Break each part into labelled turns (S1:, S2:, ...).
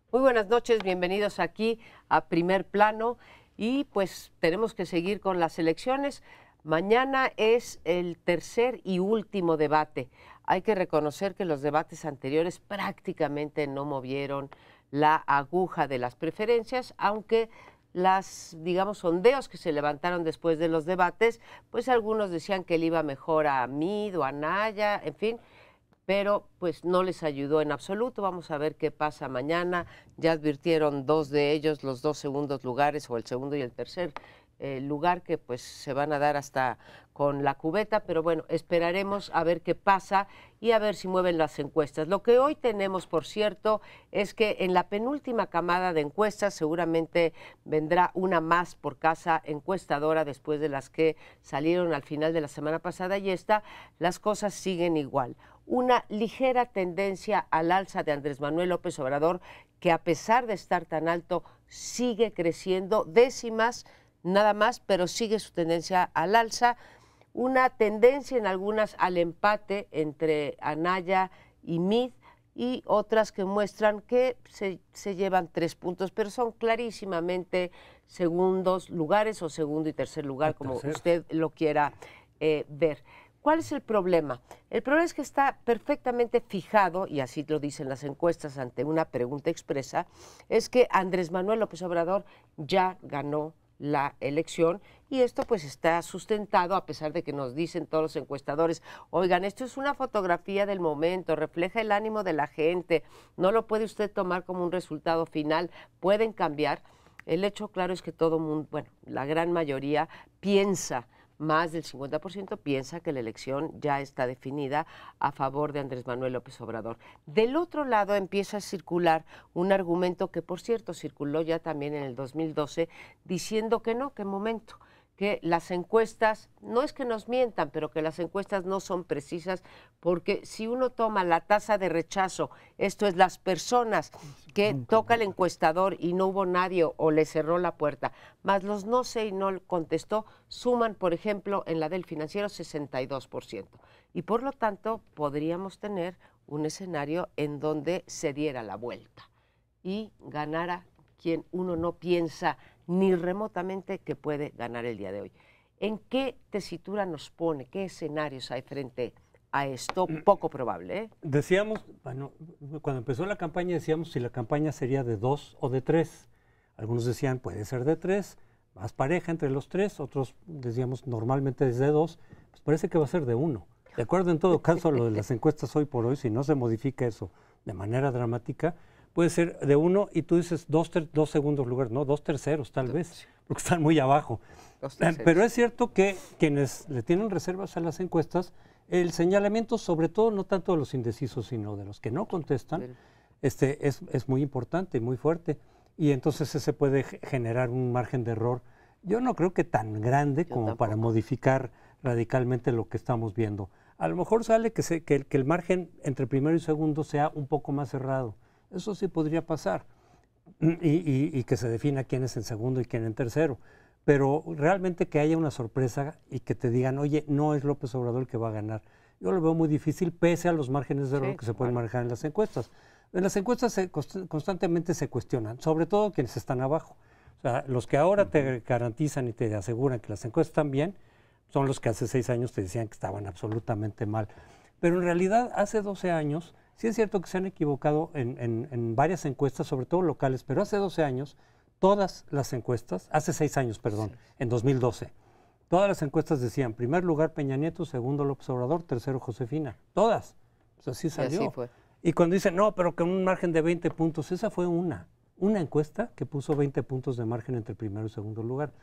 S1: Muy buenas noches, bienvenidos aquí a Primer Plano y pues tenemos que seguir con las elecciones. Mañana es el tercer y último debate. Hay que reconocer que los debates anteriores prácticamente no movieron la aguja de las preferencias, aunque digamos, sondeos que se levantaron después de los debates, pues algunos decían que él iba mejor a Mid o a Naya, en fin, pero pues no les ayudó en absoluto. Vamos a ver qué pasa mañana. Ya advirtieron dos de ellos, los dos segundos lugares, o el segundo y el tercer lugar, que pues se van a dar hasta con la cubeta, pero bueno, esperaremos a ver qué pasa y a ver si mueven las encuestas. Lo que hoy tenemos, por cierto, es que en la penúltima camada de encuestas seguramente vendrá una más por casa encuestadora después de las que salieron al final de la semana pasada, y las cosas siguen igual. Una ligera tendencia al alza de Andrés Manuel López Obrador, que a pesar de estar tan alto, sigue creciendo décimas nada más, pero sigue su tendencia al alza. Una tendencia en algunas al empate entre Anaya y Mid, y otras que muestran que se llevan 3 puntos, pero son clarísimamente segundos lugares o segundo y tercer lugar, como usted lo quiera ver. ¿Cuál es el problema? El problema es que está perfectamente fijado, y así lo dicen las encuestas ante una pregunta expresa, es que Andrés Manuel López Obrador ya ganó la elección, y esto pues está sustentado, a pesar de que nos dicen todos los encuestadores, oigan, esto es una fotografía del momento, refleja el ánimo de la gente, no lo puede usted tomar como un resultado final, pueden cambiar. El hecho claro es que todo mundo, bueno, la gran mayoría piensa, más del 50% piensa que la elección ya está definida a favor de Andrés Manuel López Obrador. Del otro lado empieza a circular un argumento que, por cierto, circuló ya también en el 2012, diciendo que no, que momento, que las encuestas, no es que nos mientan, pero que las encuestas no son precisas, porque si uno toma la tasa de rechazo, esto es las personas que toca el encuestador y no hubo nadie o le cerró la puerta, más los no sé y no contestó, suman, por ejemplo, en la del Financiero 62%. Y por lo tanto podríamos tener un escenario en donde se diera la vuelta y ganara quien uno no piensa ni remotamente que puede ganar el día de hoy. ¿En qué tesitura nos pone? ¿Qué escenarios hay frente a esto? Poco probable, ¿eh?
S2: Decíamos, bueno, cuando empezó la campaña decíamos si la campaña sería de 2 o de 3. Algunos decían puede ser de 3, más pareja entre los 3, otros decíamos normalmente es de 2, pues parece que va a ser de 1. De acuerdo en todo caso a lo de las encuestas hoy por hoy, si no se modifica eso de manera dramática, puede ser de 1 y tú dices 2 segundos lugares, no, 2 terceros tal vez, porque están muy abajo. Pero es cierto que quienes le tienen reservas a las encuestas, el señalamiento, sobre todo no tanto de los indecisos, sino de los que no contestan, es muy importante, muy fuerte, y entonces ese puede generar un margen de error. Yo no creo que tan grande como para modificar radicalmente lo que estamos viendo. A lo mejor sale que el margen entre primero y segundo sea un poco más cerrado. Eso sí podría pasar, y que se defina quién es en segundo y quién en tercero. Pero realmente que haya una sorpresa y que te digan, oye, no es López Obrador el que va a ganar, yo lo veo muy difícil, pese a los márgenes de error que se pueden manejar en las encuestas. En las encuestas constantemente se cuestionan, sobre todo quienes están abajo. O sea, los que ahora te garantizan y te aseguran que las encuestas están bien, son los que hace 6 años te decían que estaban absolutamente mal. Pero en realidad, hace 12 años, sí es cierto que se han equivocado en varias encuestas, sobre todo locales, pero hace 12 años, todas las encuestas, hace 6 años, perdón, en 2012, todas las encuestas decían, primer lugar Peña Nieto, segundo López Obrador, tercero Josefina, todas. O sea, así salió.
S1: Y así fue.
S2: Y cuando dicen, no, pero con un margen de 20 puntos, esa fue una encuesta que puso 20 puntos de margen entre primero y segundo lugar.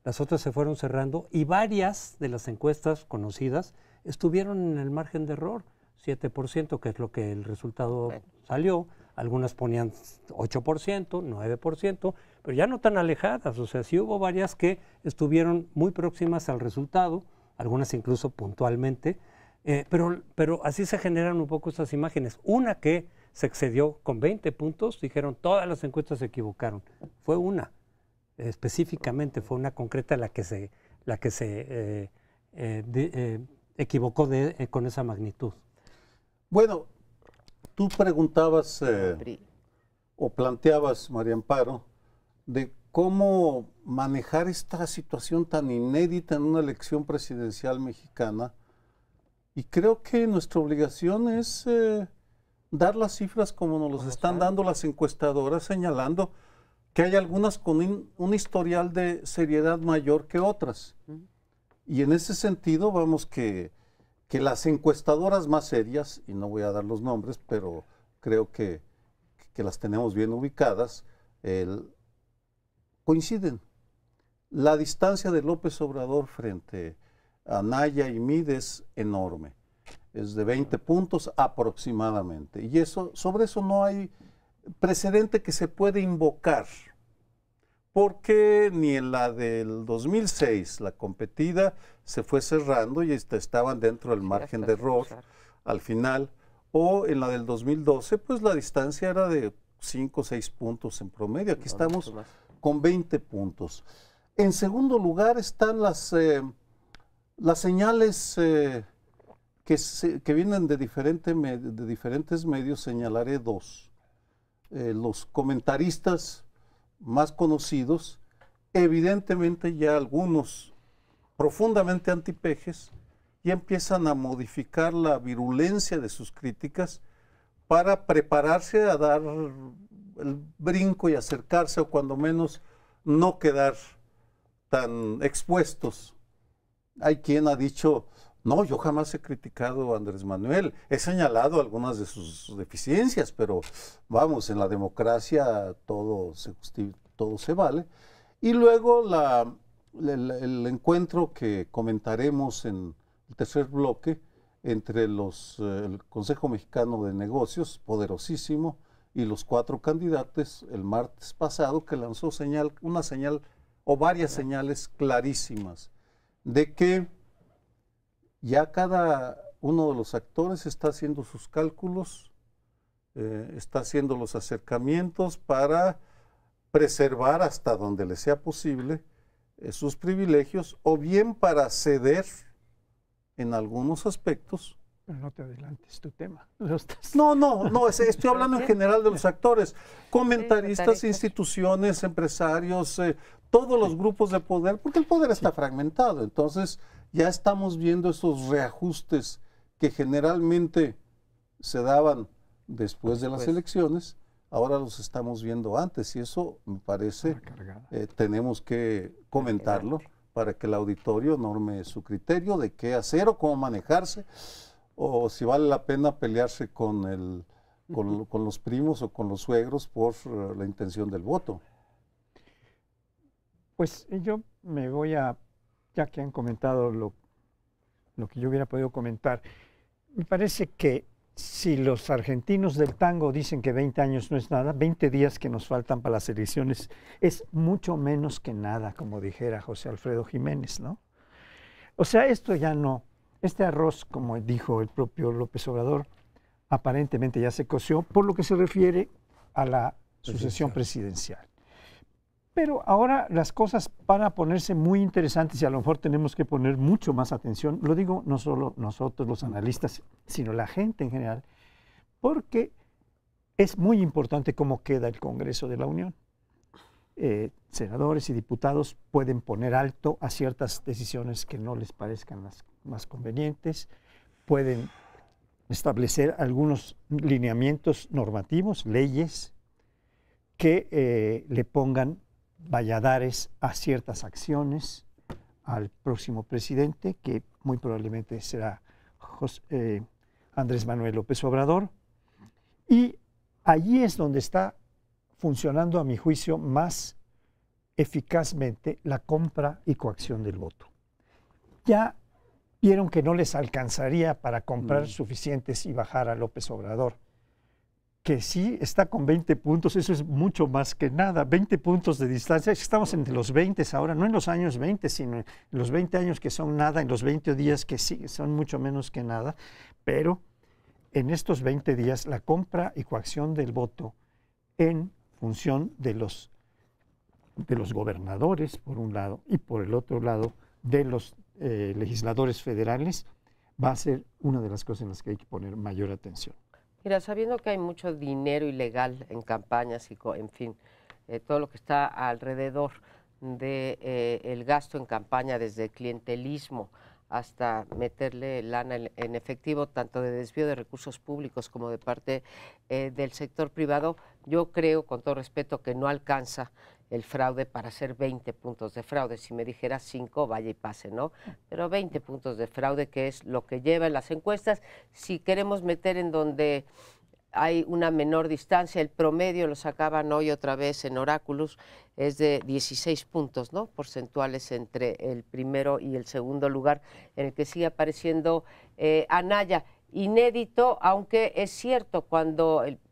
S2: Las otras se fueron cerrando y varias de las encuestas conocidas estuvieron en el margen de error, 7%, que es lo que el resultado salió. Algunas ponían 8%, 9%, pero ya no tan alejadas. O sea, sí hubo varias que estuvieron muy próximas al resultado, algunas incluso puntualmente, pero así se generan un poco estas imágenes. Una que se excedió con 20 puntos, dijeron todas las encuestas se equivocaron. Fue una, específicamente fue una concreta la que se equivocó con esa magnitud.
S3: Bueno, tú preguntabas o planteabas, María Amparo, de cómo manejar esta situación tan inédita en una elección presidencial mexicana. Y creo que nuestra obligación es dar las cifras como nos las están dando las encuestadoras, señalando que hay algunas con un historial de seriedad mayor que otras. Y en ese sentido, vamos que las encuestadoras más serias, y no voy a dar los nombres, pero creo que las tenemos bien ubicadas, coinciden. La distancia de López Obrador frente a Anaya y Mid es enorme. Es de 20 puntos aproximadamente. Y sobre eso no hay precedente que se puede invocar. Porque ni en la del 2006, la competida, se fue cerrando y estaban dentro del margen de error al final. O en la del 2012, pues la distancia era de 5 o 6 puntos en promedio. Aquí estamos con 20 puntos. En segundo lugar están las señales que vienen de diferentes medios. Señalaré dos. Los comentaristas más conocidos, evidentemente ya algunos profundamente antipejes, ya empiezan a modificar la virulencia de sus críticas para prepararse a dar el brinco y acercarse, o cuando menos no quedar tan expuestos. Hay quien ha dicho, no, yo jamás he criticado a Andrés Manuel, he señalado algunas de sus deficiencias, pero vamos, en la democracia todo se vale. Y luego el encuentro que comentaremos en el tercer bloque entre el Consejo Mexicano de Negocios, poderosísimo, y los 4 candidatos el martes pasado, que lanzó una señal o varias señales clarísimas de que ya cada uno de los actores está haciendo sus cálculos, está haciendo los acercamientos para preservar hasta donde le sea posible sus privilegios, o bien para ceder en algunos aspectos.
S4: Pero no te adelantes tu tema.
S3: No, estoy hablando en general de los actores, comentaristas, instituciones, empresarios, todos los grupos de poder, porque el poder está fragmentado. Entonces ya estamos viendo esos reajustes que generalmente se daban después de las elecciones, ahora los estamos viendo antes, y eso me parece tenemos que comentarlo para que el auditorio norme su criterio de qué hacer o cómo manejarse, o si vale la pena pelearse con los primos o con los suegros por la intención del voto.
S4: Pues yo me voy ya que han comentado lo que yo hubiera podido comentar, me parece que si los argentinos del tango dicen que 20 años no es nada, 20 días que nos faltan para las elecciones es mucho menos que nada, como dijera José Alfredo Jiménez, ¿no? O sea, esto ya no, este arroz, como dijo el propio López Obrador, aparentemente ya se coció por lo que se refiere a la sucesión presidencial. Pero ahora las cosas van a ponerse muy interesantes y a lo mejor tenemos que poner mucho más atención, lo digo no solo nosotros los analistas, sino la gente en general, porque es muy importante cómo queda el Congreso de la Unión. Senadores y diputados pueden poner alto a ciertas decisiones que no les parezcan las más convenientes, pueden establecer algunos lineamientos normativos, leyes, que le pongan valladares a ciertas acciones al próximo presidente, que muy probablemente será Andrés Manuel López Obrador. Y allí es donde está funcionando, a mi juicio, más eficazmente la compra y coacción del voto. Ya vieron que no les alcanzaría para comprar suficientes y bajar a López Obrador, que sí está con 20 puntos, eso es mucho más que nada, 20 puntos de distancia, estamos entre los 20 ahora, no en los años 20, sino en los 20 años que son nada, en los 20 días que sí son mucho menos que nada, pero en estos 20 días la compra y coacción del voto en función de los gobernadores, por un lado, y por el otro lado, de los legisladores federales, va a ser una de las cosas en las que hay que poner mayor atención.
S1: Mira, sabiendo que hay mucho dinero ilegal en campañas y, en fin, todo lo que está alrededor de el gasto en campaña, desde clientelismo hasta meterle lana en efectivo, tanto de desvío de recursos públicos como de parte del sector privado, yo creo, con todo respeto, que no alcanza el fraude para hacer 20 puntos de fraude. Si me dijera 5, vaya y pase, ¿no? Pero 20 puntos de fraude, que es lo que lleva en las encuestas. Si queremos meter en donde hay una menor distancia, el promedio, lo sacaban hoy otra vez en Oráculos, es de 16 puntos, ¿no?, porcentuales entre el primero y el segundo lugar, en el que sigue apareciendo Anaya. Inédito, aunque es cierto,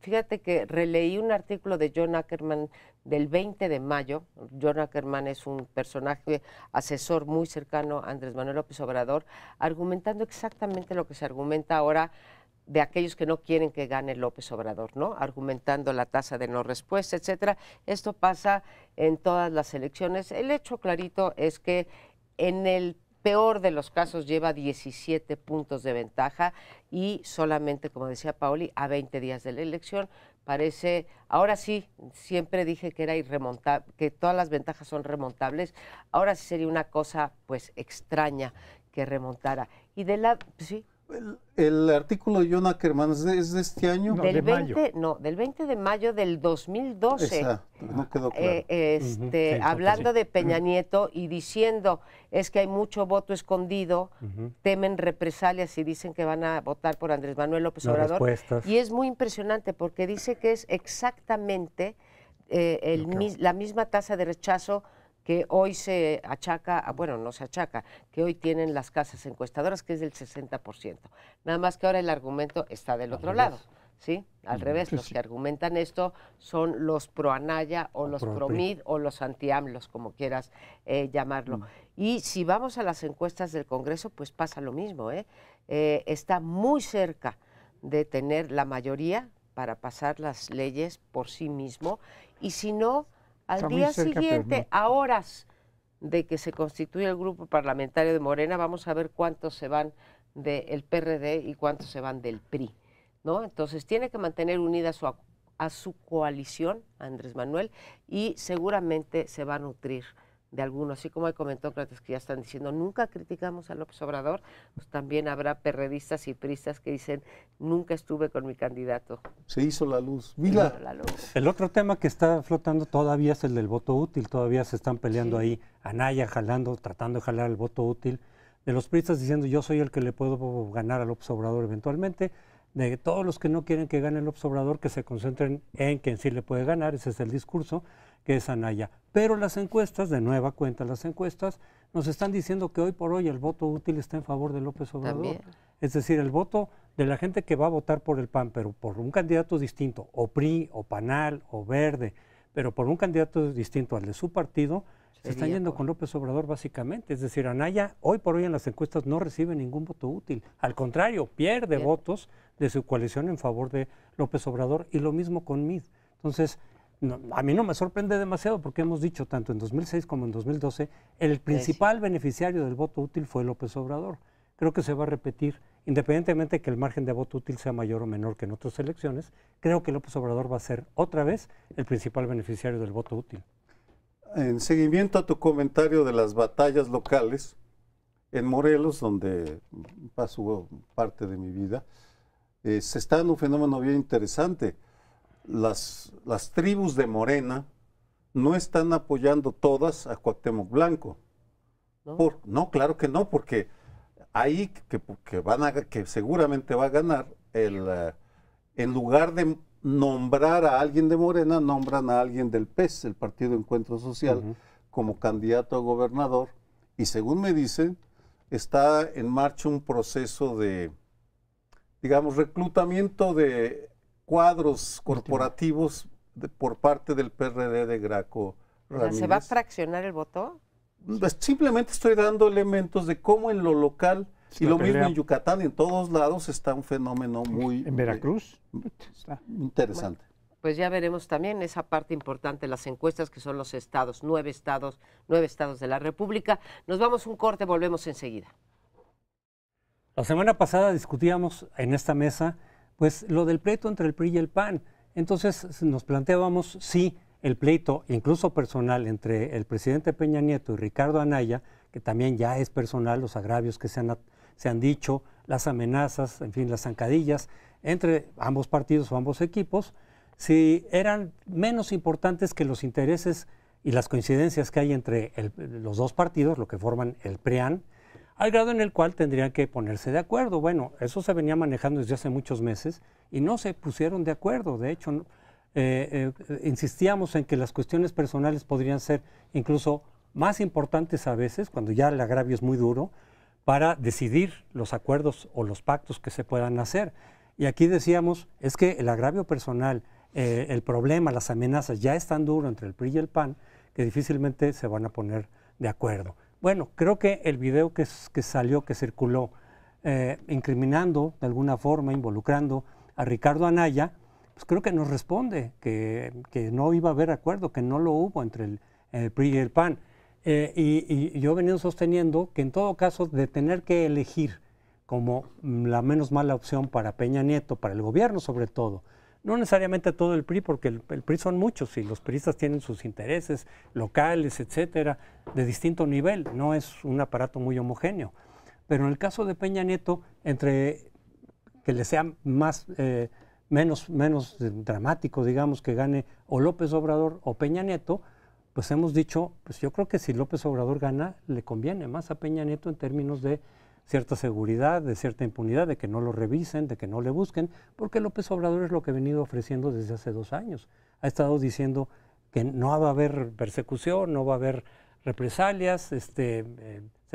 S1: fíjate que releí un artículo de John Ackerman del 20 de mayo. John Ackerman es un personaje asesor muy cercano a Andrés Manuel López Obrador, argumentando exactamente lo que se argumenta ahora de aquellos que no quieren que gane López Obrador, ¿no? Argumentando la tasa de no respuesta, etcétera. Esto pasa en todas las elecciones. El hecho clarito es que en el peor de los casos lleva 17 puntos de ventaja y solamente, como decía Paoli, a 20 días de la elección parece, ahora sí, siempre dije que era irremontable, que todas las ventajas son remontables, ahora sí sería una cosa pues extraña que remontara. Y sí.
S3: El artículo de John Ackerman es de este año.
S4: No,
S1: del
S4: de
S1: 20,
S4: mayo.
S1: no, del 20 de mayo del 2012.
S3: Exacto, no quedó claro.
S2: Sí,
S1: hablando
S2: sí.
S1: de Peña Nieto y diciendo es que hay mucho voto escondido, temen represalias y dicen que van a votar por Andrés Manuel López
S2: No
S1: Obrador.
S2: respuestas.
S1: Y es muy impresionante porque dice que es exactamente la misma tasa de rechazo que hoy se achaca, bueno, no se achaca, que hoy tienen las casas encuestadoras, que es del 60%. Nada más que ahora el argumento está del otro lado, ¿sí? Al revés, los que argumentan esto son los pro-Anaya o los pro-MID o los anti-AMLOS, como quieras llamarlo. Y si vamos a las encuestas del Congreso, pues pasa lo mismo, está muy cerca de tener la mayoría para pasar las leyes por sí mismo, y si no, al día siguiente, a horas de que se constituya el grupo parlamentario de Morena, vamos a ver cuántos se van del PRD y cuántos se van del PRI, ¿no? Entonces tiene que mantener unida a su coalición, Andrés Manuel, y seguramente se va a nutrir de algunos, así como hay comentócratas que ya están diciendo nunca criticamos a López Obrador, pues también habrá perredistas y priistas que dicen nunca estuve con mi candidato.
S3: Se hizo la luz.
S2: El otro tema que está flotando todavía es el del voto útil, todavía se están peleando ahí, Anaya tratando de jalar el voto útil, de los priistas diciendo yo soy el que le puedo ganar a López Obrador eventualmente, de todos los que no quieren que gane López Obrador, que se concentren en quien sí le puede ganar, ese es el discurso, que es Anaya. Pero las encuestas, de nueva cuenta las encuestas, nos están diciendo que hoy por hoy el voto útil está en favor de López Obrador. También. Es decir, el voto de la gente que va a votar por el PAN, pero por un candidato distinto, o PRI, o PANAL, o Verde, pero por un candidato distinto al de su partido, se están yendo con López Obrador básicamente. Es decir, Anaya hoy por hoy en las encuestas no recibe ningún voto útil. Al contrario, pierde votos de su coalición en favor de López Obrador, y lo mismo con MID. Entonces, a mí no me sorprende demasiado porque hemos dicho tanto en 2006 como en 2012, el principal beneficiario del voto útil fue López Obrador. Creo que se va a repetir, independientemente de que el margen de voto útil sea mayor o menor que en otras elecciones, creo que López Obrador va a ser otra vez el principal beneficiario del voto útil.
S3: En seguimiento a tu comentario de las batallas locales, en Morelos, donde paso parte de mi vida, se está dando un fenómeno bien interesante. Las tribus de Morena no están apoyando todas a Cuauhtémoc Blanco. No, claro que no, porque ahí que seguramente va a ganar, en lugar de nombrar a alguien de Morena, nombran a alguien del PES, el Partido Encuentro Social, como candidato a gobernador, y según me dicen, está en marcha un proceso de, digamos, reclutamiento de cuadros corporativos por parte del PRD de Graco Ramírez.
S1: ¿Se va a fraccionar el voto?
S3: Simplemente estoy dando elementos de cómo en lo local, y lo mismo en Yucatán, en todos lados está un fenómeno muy...
S4: En Veracruz.
S3: Interesante.
S1: Bueno, pues ya veremos también esa parte importante de las encuestas, que son los estados, 9 estados de la República. Nos vamos a un corte, volvemos enseguida.
S2: La semana pasada discutíamos en esta mesa Pues lo del pleito entre el PRI y el PAN. Entonces nos planteábamos si el pleito, incluso personal, entre el presidente Peña Nieto y Ricardo Anaya, que también ya es personal, los agravios que se han dicho, las amenazas, en fin, las zancadillas entre ambos partidos o ambos equipos, si eran menos importantes que los intereses y las coincidencias que hay entre los dos partidos, lo que forman el PRIAN, al grado en el cual tendrían que ponerse de acuerdo. Bueno, eso se venía manejando desde hace muchos meses y no se pusieron de acuerdo. De hecho, insistíamos en que las cuestiones personales podrían ser incluso más importantes a veces, cuando ya el agravio es muy duro, para decidir los acuerdos o los pactos que se puedan hacer. Y aquí decíamos, es que el agravio personal, el problema, las amenazas ya es tan duro entre el PRI y el PAN que difícilmente se van a poner de acuerdo. Bueno, creo que el video que salió, que circuló, incriminando de alguna forma, involucrando a Ricardo Anaya, pues creo que nos responde que no iba a haber acuerdo, que no lo hubo entre el PRI y el PAN. Y yo he venido sosteniendo que en todo caso de tener que elegir como la menos mala opción para Peña Nieto, para el gobierno sobre todo, no necesariamente todo el PRI, porque el PRI son muchos y los priistas tienen sus intereses locales, etcétera, de distinto nivel, no es un aparato muy homogéneo. Pero en el caso de Peña Nieto, entre que le sea menos dramático, digamos, que gane o López Obrador o Peña Nieto, pues hemos dicho, pues yo creo que si López Obrador gana, le conviene más a Peña Nieto en términos de cierta seguridad, de cierta impunidad, de que no lo revisen, de que no le busquen, porque López Obrador es lo que ha venido ofreciendo desde hace 2 años. Ha estado diciendo que no va a haber persecución, no va a haber represalias, se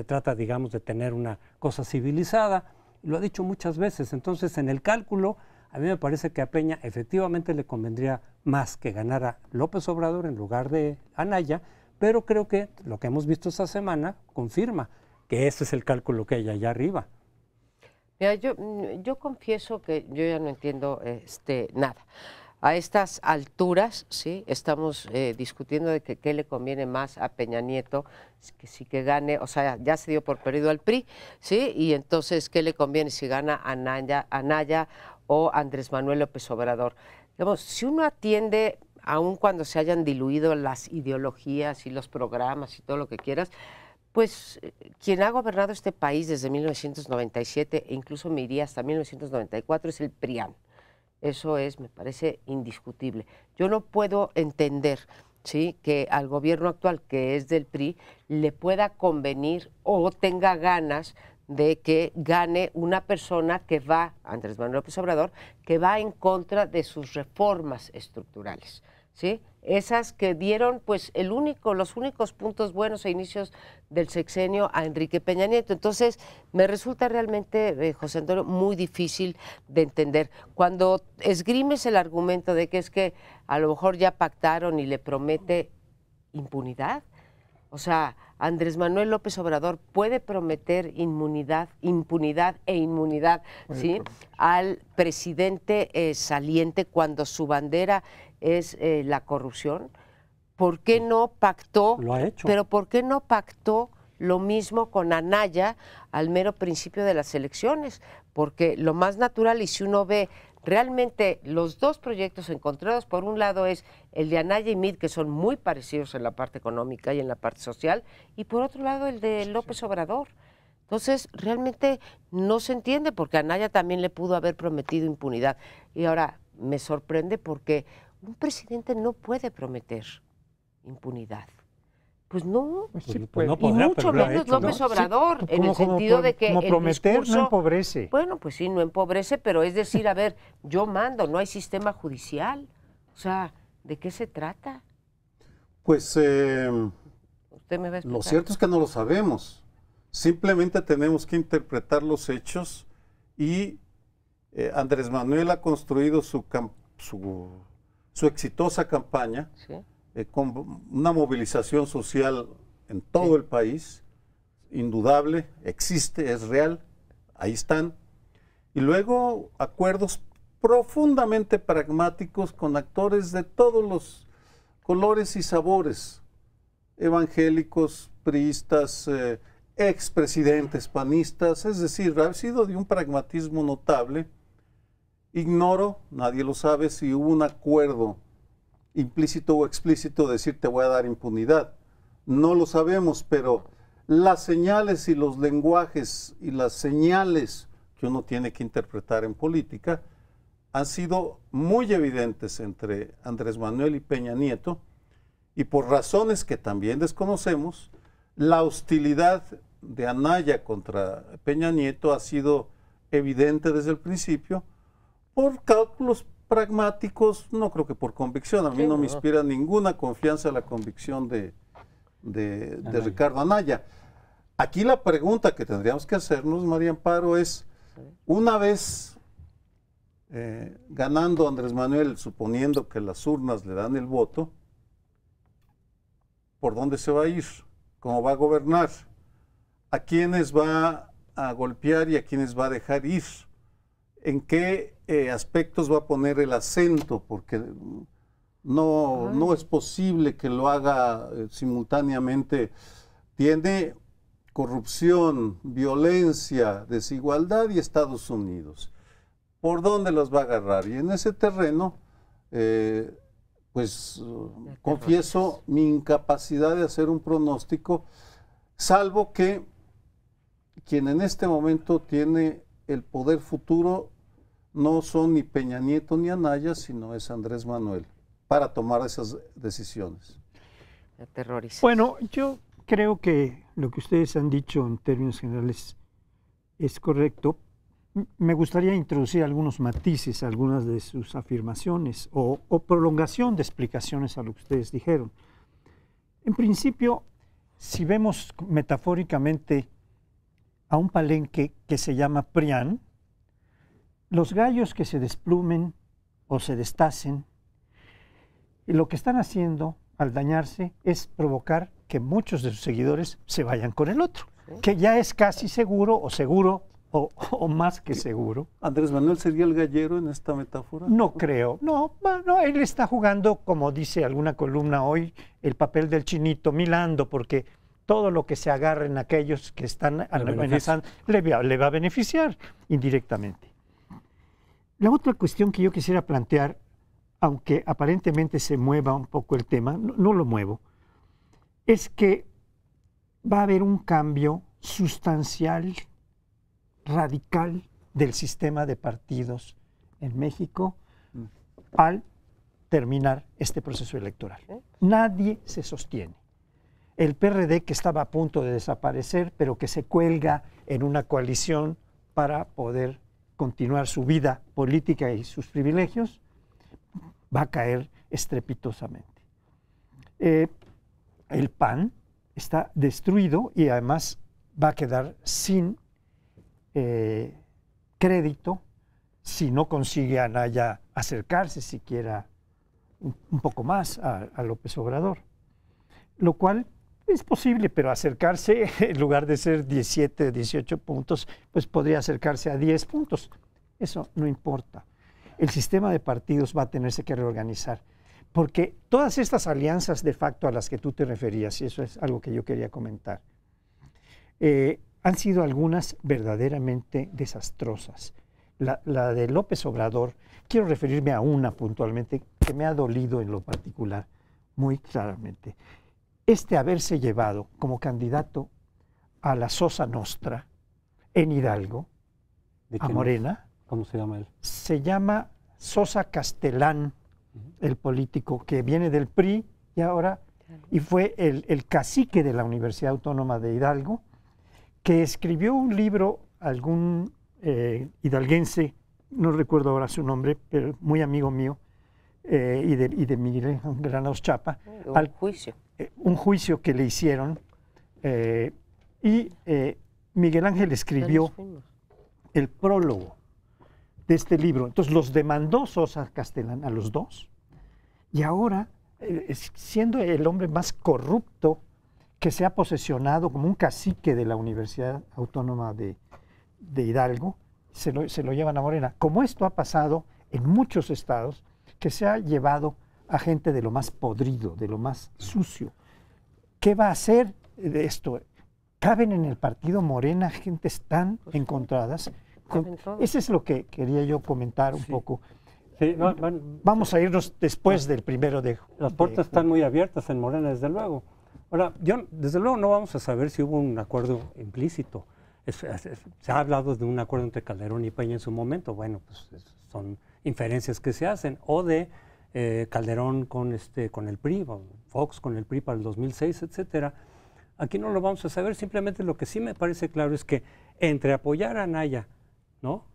S2: trata, digamos, de tener una cosa civilizada, y lo ha dicho muchas veces. Entonces, en el cálculo, a mí me parece que a Peña efectivamente le convendría más que ganara López Obrador en lugar de Anaya, pero creo que lo que hemos visto esta semana confirma que ese es el cálculo que hay allá arriba.
S1: Mira, yo confieso que yo ya no entiendo nada. A estas alturas, sí, estamos discutiendo de que qué le conviene más a Peña Nieto, que gane, o sea, ya se dio por perdido al PRI, sí, y entonces qué le conviene si gana Anaya o Andrés Manuel López Obrador. Digamos, si uno atiende, aun cuando se hayan diluido las ideologías y los programas y todo lo que quieras, pues quien ha gobernado este país desde 1997 e incluso me iría hasta 1994 es el PRIAN. Eso me parece indiscutible. Yo no puedo entender, ¿sí?, que al gobierno actual, que es del PRI, le pueda convenir o tenga ganas de que gane una persona que va, Andrés Manuel López Obrador, que va en contra de sus reformas estructurales, ¿sí? Esas que dieron pues los únicos puntos buenos e inicios del sexenio a Enrique Peña Nieto. Entonces, me resulta realmente, José Antonio, muy difícil de entender. Cuando esgrimes el argumento de que es que a lo mejor ya pactaron y le promete impunidad, o sea, Andrés Manuel López Obrador puede prometer impunidad e inmunidad, ¿sí?, al presidente saliente cuando su bandera es la corrupción. ¿Por qué no pactó?
S2: Lo ha hecho.
S1: Pero ¿por qué no pactó lo mismo con Anaya al mero principio de las elecciones? Porque lo más natural, y si uno ve realmente los dos proyectos encontrados, por un lado es el de Anaya y Mid, que son muy parecidos en la parte económica y en la parte social, y por otro lado el de López Obrador. Entonces, realmente no se entiende, porque Anaya también le pudo haber prometido impunidad. Y ahora me sorprende porque un presidente no puede prometer impunidad. Pues no,
S4: Pues sí,
S2: pues no
S1: y
S2: podrá,
S1: mucho
S2: pero lo ha
S1: menos
S2: hecho,
S1: López
S2: ¿no?
S1: Obrador,
S4: Sí,
S1: en el sentido de que
S4: como
S1: el
S4: prometer
S1: discurso,
S4: no empobrece.
S1: bueno, pues sí, no empobrece, pero es decir, a ver, yo mando, no hay sistema judicial. O sea, ¿de qué se trata?
S3: Pues
S1: Usted me va a explicar.
S3: lo cierto es que no lo sabemos. Simplemente tenemos que interpretar los hechos y Andrés Manuel ha construido su exitosa campaña,
S1: ¿Sí?
S3: con una movilización social en todo el país, indudable, existe, es real, ahí están. Y luego acuerdos profundamente pragmáticos con actores de todos los colores y sabores, evangélicos, priistas, expresidentes panistas, es decir, ha sido de un pragmatismo notable Ignoro, nadie lo sabe, si hubo un acuerdo implícito o explícito de decir te voy a dar impunidad. No lo sabemos, pero las señales y los lenguajes y las señales que uno tiene que interpretar en política han sido muy evidentes entre Andrés Manuel y Peña Nieto, y por razones que también desconocemos, la hostilidad de Anaya contra Peña Nieto ha sido evidente desde el principio, por cálculos pragmáticos, no creo que por convicción. A mí no me inspira ninguna confianza la convicción de Ricardo Anaya. Aquí la pregunta que tendríamos que hacernos, María Amparo, es, una vez ganando Andrés Manuel, suponiendo que las urnas le dan el voto, ¿por dónde se va a ir? ¿Cómo va a gobernar? ¿A quiénes va a golpear y a quiénes va a dejar ir? ¿En qué aspectos va a poner el acento? Porque no es posible que lo haga simultáneamente. Tiene corrupción, violencia, desigualdad y Estados Unidos. ¿Por dónde los va a agarrar? Y en ese terreno, pues confieso mi incapacidad de hacer un pronóstico, salvo que quien en este momento tiene el poder futuro no son ni Peña Nieto ni Anaya, sino es Andrés Manuel, para tomar esas decisiones.
S4: Bueno, yo creo que lo que ustedes han dicho en términos generales es correcto. Me gustaría introducir algunos matices, algunas de sus afirmaciones o prolongación de explicaciones a lo que ustedes dijeron. En principio, si vemos metafóricamente a un palenque que se llama Prián, los gallos que se desplumen o se destacen, lo que están haciendo al dañarse es provocar que muchos de sus seguidores se vayan con el otro, que ya es casi seguro o más que seguro.
S3: ¿Andrés Manuel sería el gallero en esta metáfora?
S4: No creo, no, él está jugando, como dice alguna columna hoy, el papel del chinito milando, porque todo lo que se agarren aquellos que están amenazando le va a beneficiar indirectamente. La otra cuestión que yo quisiera plantear, aunque aparentemente se mueva un poco el tema, no lo muevo, es que va a haber un cambio sustancial, radical del sistema de partidos en México al terminar este proceso electoral. Nadie se sostiene. El PRD, que estaba a punto de desaparecer, pero que se cuelga en una coalición para poder continuar su vida política y sus privilegios, va a caer estrepitosamente. El PAN está destruido y además va a quedar sin crédito si no consigue a Anaya acercarse siquiera un poco más a López Obrador. Lo cual es posible, pero acercarse, en lugar de ser 17, 18 puntos, pues podría acercarse a 10 puntos. Eso no importa. El sistema de partidos va a tenerse que reorganizar, porque todas estas alianzas de facto a las que tú te referías, y eso es algo que yo quería comentar, han sido algunas verdaderamente desastrosas. La de López Obrador, quiero referirme a una puntualmente que me ha dolido en lo particular, muy claramente. Haberse llevado como candidato a la Sosa Nostra en Hidalgo, a Morena.
S2: ¿Cómo se llama él?
S4: Se llama Sosa Castellán, el político que viene del PRI y fue el cacique de la Universidad Autónoma de Hidalgo, que escribió un libro, algún hidalguense, no recuerdo ahora su nombre, pero muy amigo mío, y de Miguel Granados Chapa. Un juicio que le hicieron, Miguel Ángel escribió el prólogo de este libro. Entonces los demandó Sosa Castellán a los dos, y ahora, siendo el hombre más corrupto que se ha posesionado como un cacique de la Universidad Autónoma de Hidalgo, se lo llevan a Morena. Como esto ha pasado en muchos estados, que se ha llevado a gente de lo más podrido, de lo más sucio. ¿Qué va a hacer de esto? ¿Caben en el partido Morena gentes tan encontradas
S1: caben todos.
S4: Eso es lo que quería yo comentar un poco.
S2: Sí,
S4: Vamos a irnos después del 1 de junio.
S2: las puertas están muy abiertas en Morena, desde luego. Ahora, desde luego no vamos a saber si hubo un acuerdo implícito. Se ha hablado de un acuerdo entre Calderón y Peña en su momento. Bueno, pues son inferencias que se hacen. O de Calderón con el PRI, o Fox con el PRI para el 2006, etcétera. Aquí no lo vamos a saber. Simplemente lo que sí me parece claro es que entre apoyar a Anaya, ¿no?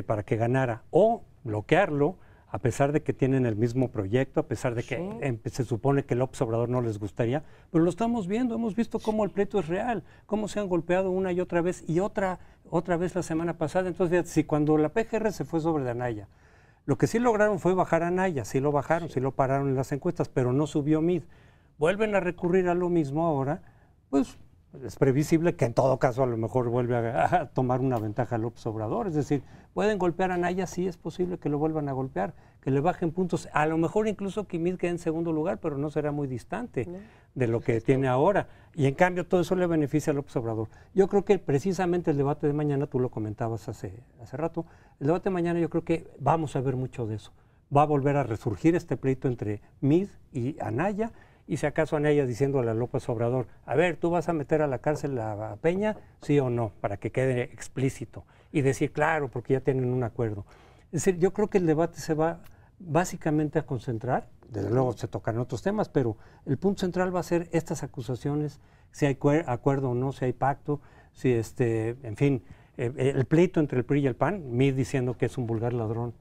S2: Para que ganara, o bloquearlo, a pesar de que tienen el mismo proyecto, a pesar de que se supone que López Obrador no les gustaría, pero lo estamos viendo, hemos visto cómo el pleito es real, cómo se han golpeado una y otra vez, y otra vez la semana pasada. Entonces, si cuando la PGR se fue sobre de Anaya, lo que sí lograron fue bajar a Anaya, sí lo bajaron, sí lo pararon en las encuestas, pero no subió Mid. Vuelven a recurrir a lo mismo ahora, pues es previsible que en todo caso a lo mejor vuelve a tomar una ventaja López Obrador. Es decir, pueden golpear a Anaya, sí es posible que lo vuelvan a golpear, que le bajen puntos, a lo mejor incluso que Mid quede en segundo lugar, pero no será muy distante de lo que tiene ahora. Y en cambio todo eso le beneficia a López Obrador. Yo creo que precisamente el debate de mañana, tú lo comentabas hace rato, el debate de mañana yo creo que vamos a ver mucho de eso. Va a volver a resurgir este pleito entre Mid y Anaya, y si acaso Anaya diciéndole a López Obrador, a ver, ¿tú vas a meter a la cárcel a Peña? Sí o no, para que quede explícito. Y decir, claro, porque ya tienen un acuerdo. Es decir, yo creo que el debate se va básicamente a concentrar, desde luego se tocan otros temas, pero el punto central va a ser estas acusaciones, si hay acuerdo o no, si hay pacto, si en fin, el pleito entre el PRI y el PAN, Mid diciendo que es un vulgar ladrón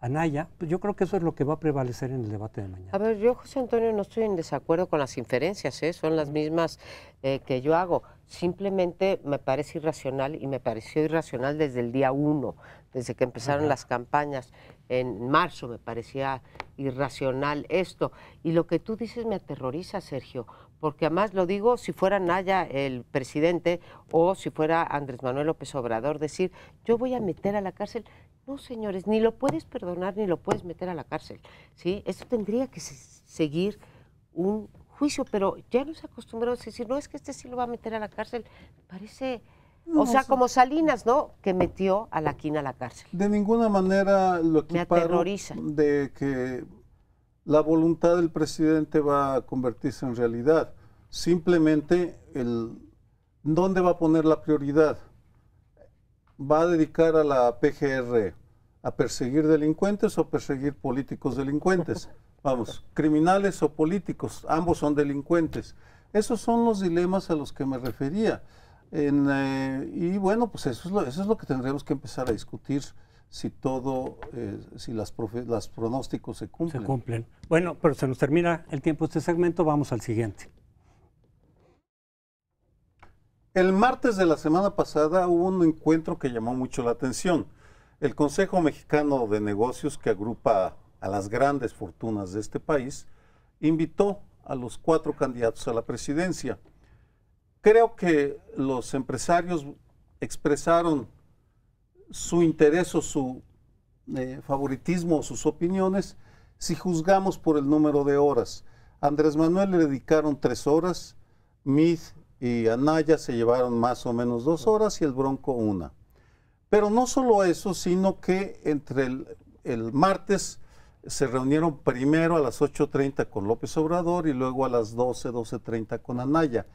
S2: Anaya, pues yo creo que eso es lo que va a prevalecer en el debate de mañana.
S1: A ver, yo, José Antonio, no estoy en desacuerdo con las inferencias, son las mismas que yo hago. Simplemente me parece irracional, y me pareció irracional desde el día 1, desde que empezaron las campañas. En marzo me parecía irracional esto. Y lo que tú dices me aterroriza, Sergio, porque además lo digo si fuera Anaya el presidente o si fuera Andrés Manuel López Obrador, decir, yo voy a meter a la cárcel. No, señores, ni lo puedes perdonar ni lo puedes meter a la cárcel, ¿sí? Esto tendría que seguir un juicio, pero ya nos acostumbramos a decir, no, es que sí lo va a meter a la cárcel. Parece,
S3: no,
S1: o sea, como Salinas, ¿no? Que metió a la quina a la cárcel.
S3: De ninguna manera lo
S1: Me
S3: equiparo
S1: aterroriza.
S3: de que la voluntad del presidente va a convertirse en realidad. Simplemente, ¿dónde va a poner la prioridad? ¿Va a dedicar a la PGR a perseguir delincuentes o perseguir políticos delincuentes? Vamos, criminales o políticos, ambos son delincuentes. Esos son los dilemas a los que me refería. Y bueno, pues eso es lo que tendremos que empezar a discutir si si los pronósticos se cumplen.
S2: Se cumplen. Bueno, pero se nos termina el tiempo de este segmento, vamos al siguiente.
S3: El martes de la semana pasada hubo un encuentro que llamó mucho la atención. El Consejo Mexicano de Negocios, que agrupa a las grandes fortunas de este país, invitó a los 4 candidatos a la presidencia. Creo que los empresarios expresaron su interés o su favoritismo o sus opiniones si juzgamos por el número de horas. A Andrés Manuel le dedicaron 3 horas, Mid y Anaya se llevaron más o menos 2 horas y el Bronco 1. Pero no solo eso, sino que entre el martes se reunieron primero a las 8:30 con López Obrador y luego a las 12:30 con Anaya.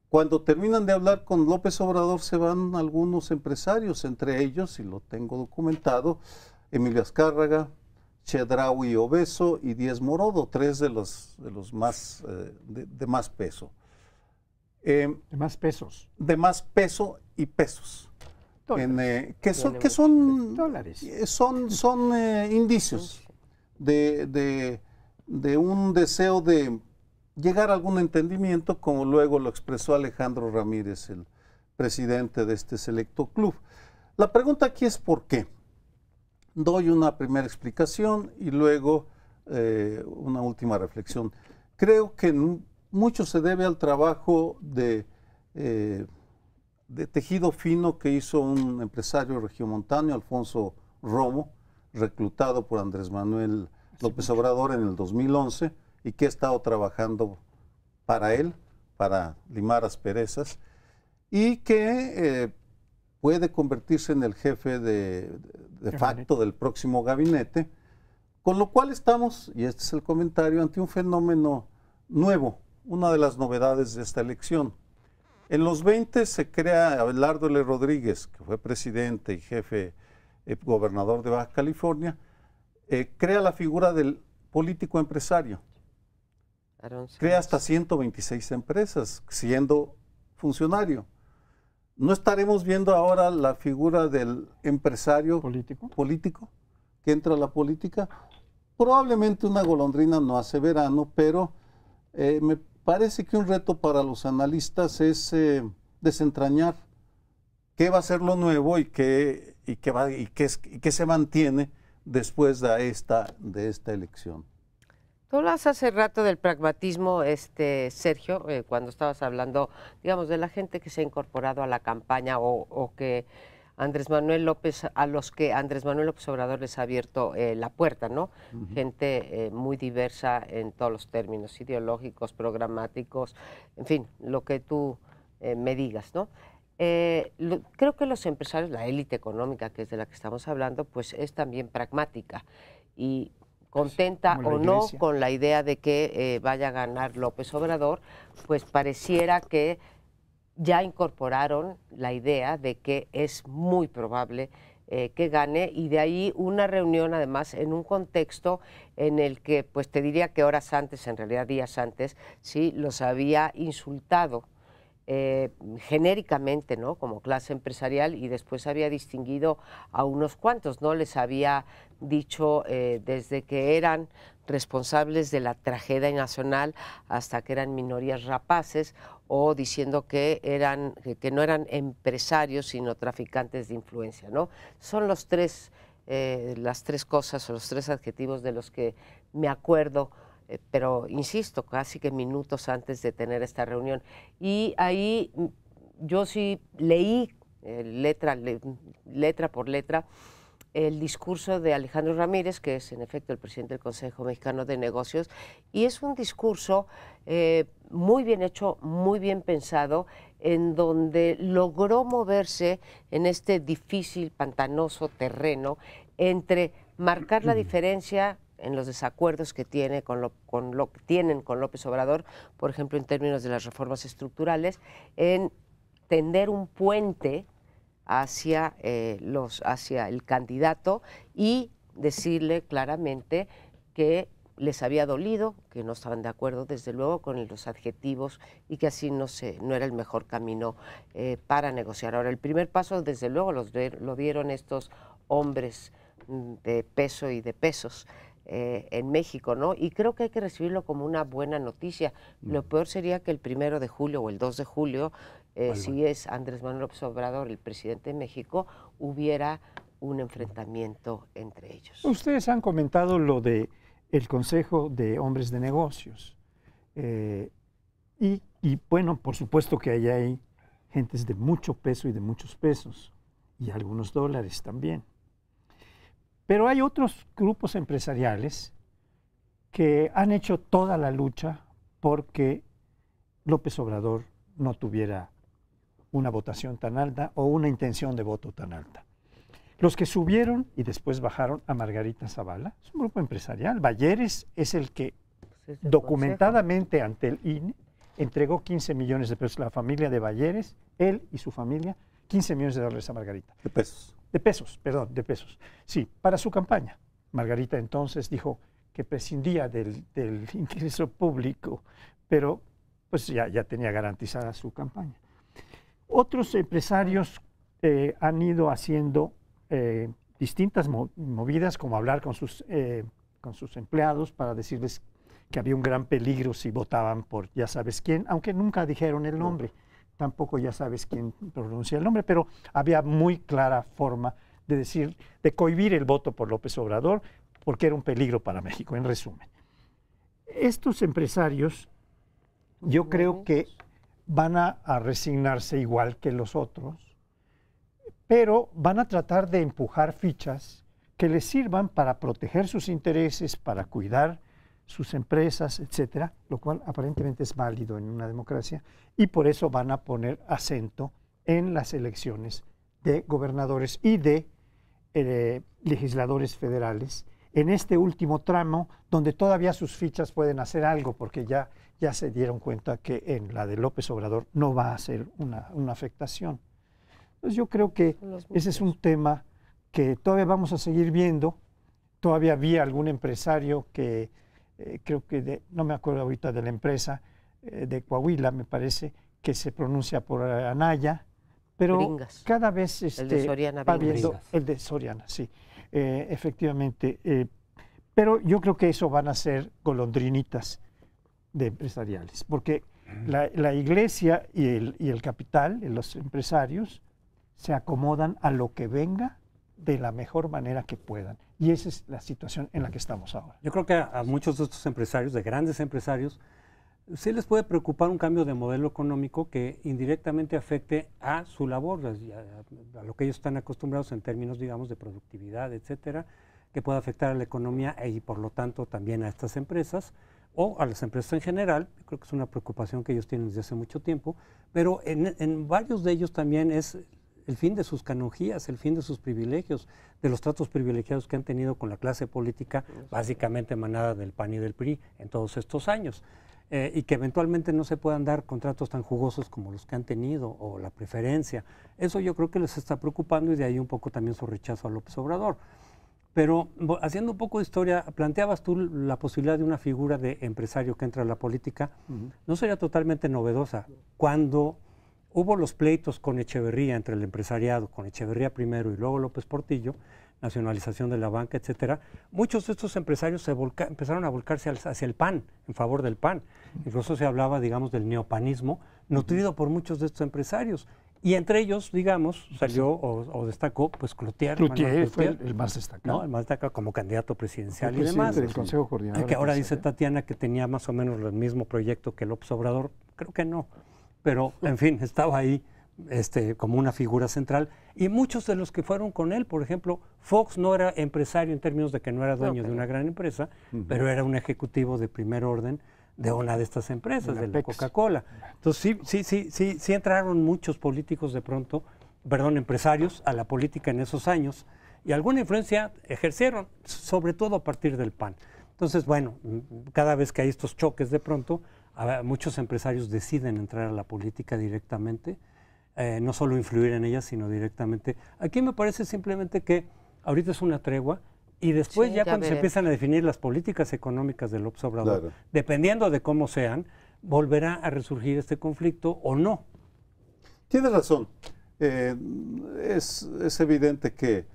S3: Cuando terminan de hablar con López Obrador se van algunos empresarios, entre ellos, y lo tengo documentado, Emilio Azcárraga, Chedraui Obeso y Díez Morodo, 3 de los más de más peso.
S4: De más pesos.
S3: De más peso y pesos. Que son
S4: dólares.
S3: Son indicios de un deseo de llegar a algún entendimiento, como luego lo expresó Alejandro Ramírez, el presidente de este selecto club. La pregunta aquí es ¿por qué? Doy una primera explicación y luego una última reflexión. Creo que mucho se debe al trabajo de tejido fino que hizo un empresario regiomontano, Alfonso Romo, reclutado por Andrés Manuel López Obrador en el 2011 y que ha estado trabajando para él, para limar asperezas, y que puede convertirse en el jefe de facto del próximo gabinete, con lo cual estamos, y este es el comentario, ante un fenómeno nuevo, una de las novedades de esta elección. En los 20 se crea Abelardo L. Rodríguez, que fue presidente y jefe, gobernador de Baja California, crea la figura del político empresario. Crea hasta 126 empresas, siendo funcionario. ¿No estaremos viendo ahora la figura del empresario político que entra a la política? Probablemente una golondrina no hace verano, pero me parece que un reto para los analistas es desentrañar qué va a ser lo nuevo y qué se mantiene después de esta elección.
S1: Tú hablas hace rato del pragmatismo, Sergio, cuando estabas hablando, digamos, de la gente que se ha incorporado a la campaña o que Andrés Manuel López, a los que Andrés Manuel López Obrador les ha abierto la puerta, ¿no? Gente muy diversa en todos los términos ideológicos, programáticos, en fin, lo que tú me digas, ¿no? Creo que los empresarios, la élite económica, que es de la que estamos hablando, pues es también pragmática y contenta o no con la idea de que vaya a ganar López Obrador, pues pareciera que ya incorporaron la idea de que es muy probable que gane, y de ahí una reunión además en un contexto en el que, pues te diría que horas antes, en realidad días antes, sí, los había insultado genéricamente, ¿no? Como clase empresarial, y después había distinguido a unos cuantos, ¿no? Les había dicho desde que eran responsables de la tragedia nacional hasta que eran minorías rapaces, o diciendo que no eran empresarios sino traficantes de influencia, ¿no? Son las tres cosas o los tres adjetivos de los que me acuerdo, pero insisto, casi que minutos antes de tener esta reunión. Y ahí yo sí leí letra por letra el discurso de Alejandro Ramírez, que es en efecto el presidente del Consejo Mexicano de Negocios, y es un discurso muy bien hecho, muy bien pensado, en donde logró moverse en este difícil, pantanoso terreno entre marcar la diferencia en los desacuerdos que tiene con lo que tienen con López Obrador, por ejemplo, en términos de las reformas estructurales, en tender un puente hacia el candidato y decirle claramente que les había dolido, que no estaban de acuerdo, desde luego, con los adjetivos, y que así no era el mejor camino para negociar. Ahora, el primer paso, desde luego, lo dieron estos hombres de peso y de pesos en México, ¿no? Y creo que hay que recibirlo como una buena noticia. Lo peor sería que el 1 de julio o el 2 de julio, si es Andrés Manuel López Obrador el presidente de México, hubiera un enfrentamiento entre ellos.
S4: Ustedes han comentado lo de el Consejo de Hombres de Negocios. Y bueno, por supuesto que ahí hay gentes de mucho peso y de muchos pesos, y algunos dólares también. Pero hay otros grupos empresariales que han hecho toda la lucha porque López Obrador no tuviera una votación tan alta o una intención de voto tan alta. Los que subieron y después bajaron a Margarita Zavala es un grupo empresarial. Bayeres es el que documentadamente ante el INE entregó 15 millones de pesos. La familia de Bayeres, él y su familia, 15 millones de dólares a Margarita.
S3: De pesos.
S4: De pesos, perdón, de pesos. Sí, para su campaña. Margarita entonces dijo que prescindía del ingreso público, pero pues ya tenía garantizada su campaña. Otros empresarios han ido haciendo distintas movidas, como hablar con sus empleados para decirles que había un gran peligro si votaban por ya sabes quién, aunque nunca dijeron el nombre. Tampoco ya sabes quién pronuncia el nombre, pero había muy clara forma de cohibir el voto por López Obrador, porque era un peligro para México, en resumen. Estos empresarios, yo creo que van a resignarse igual que los otros, pero van a tratar de empujar fichas que les sirvan para proteger sus intereses, para cuidar sus empresas, etcétera, lo cual aparentemente es válido en una democracia, y por eso van a poner acento en las elecciones de gobernadores y de legisladores federales en este último tramo, donde todavía sus fichas pueden hacer algo, porque ya se dieron cuenta que en la de López Obrador no va a ser una afectación. Entonces yo creo que ese es un tema que todavía vamos a seguir viendo. Todavía había algún empresario que, creo que, no me acuerdo ahorita de la empresa, de Coahuila me parece, que se pronuncia por Anaya, pero
S1: Bringas.
S4: cada vez
S1: El de Soriana
S4: va
S1: Bringas.
S4: viendo, el de Soriana, sí, efectivamente, pero yo creo que eso van a ser golondrinitas de empresariales, porque la iglesia y el capital, los empresarios, se acomodan a lo que venga de la mejor manera que puedan. Y esa es la situación en la que estamos ahora.
S2: Yo creo que a muchos de estos empresarios, de grandes empresarios, sí les puede preocupar un cambio de modelo económico que indirectamente afecte a su labor, a lo que ellos están acostumbrados en términos, digamos, de productividad, etcétera, que pueda afectar a la economía y por lo tanto también a estas empresas o a las empresas en general. Yo creo que es una preocupación que ellos tienen desde hace mucho tiempo, pero en varios de ellos también es el fin de sus canonjías, el fin de sus privilegios, de los tratos privilegiados que han tenido con la clase política, básicamente emanada del PAN y del PRI en todos estos años. Y que eventualmente no se puedan dar contratos tan jugosos como los que han tenido o la preferencia. Eso yo creo que les está preocupando y de ahí un poco también su rechazo a López Obrador. Pero haciendo un poco de historia, planteabas tú la posibilidad de una figura de empresario que entra a la política. ¿No sería totalmente novedosa? Cuando hubo los pleitos con Echeverría, entre el empresariado, con Echeverría primero y luego López Portillo, nacionalización de la banca, etcétera, muchos de estos empresarios empezaron a volcarse hacia el PAN, en favor del PAN. Incluso se hablaba, digamos, del neopanismo, nutrido por muchos de estos empresarios. Y entre ellos, digamos, salió o destacó, pues Cloutier
S4: fue el más destacado.
S2: ¿No? El más destacado como candidato presidencial
S4: y
S2: demás.
S4: del Consejo Coordinador.
S2: Que ahora dice Tatiana que tenía más o menos el mismo proyecto que López Obrador. Creo que no. Pero, en fin, estaba ahí como una figura central. Y muchos de los que fueron con él, por ejemplo, Fox no era empresario en términos de que no era dueño de una gran empresa, pero era un ejecutivo de primer orden de una de estas empresas, de la Coca-Cola. Entonces sí entraron muchos políticos de pronto, empresarios a la política en esos años y alguna influencia ejercieron, sobre todo a partir del PAN. Entonces, bueno, cada vez que hay estos choques de pronto, muchos empresarios deciden entrar a la política directamente, no solo influir en ella, sino directamente. Aquí me parece simplemente que ahorita es una tregua, y después ya cuando se empiezan a definir las políticas económicas del López Obrador, dependiendo de cómo sean, volverá a resurgir este conflicto o no.
S3: Tienes razón. Es evidente que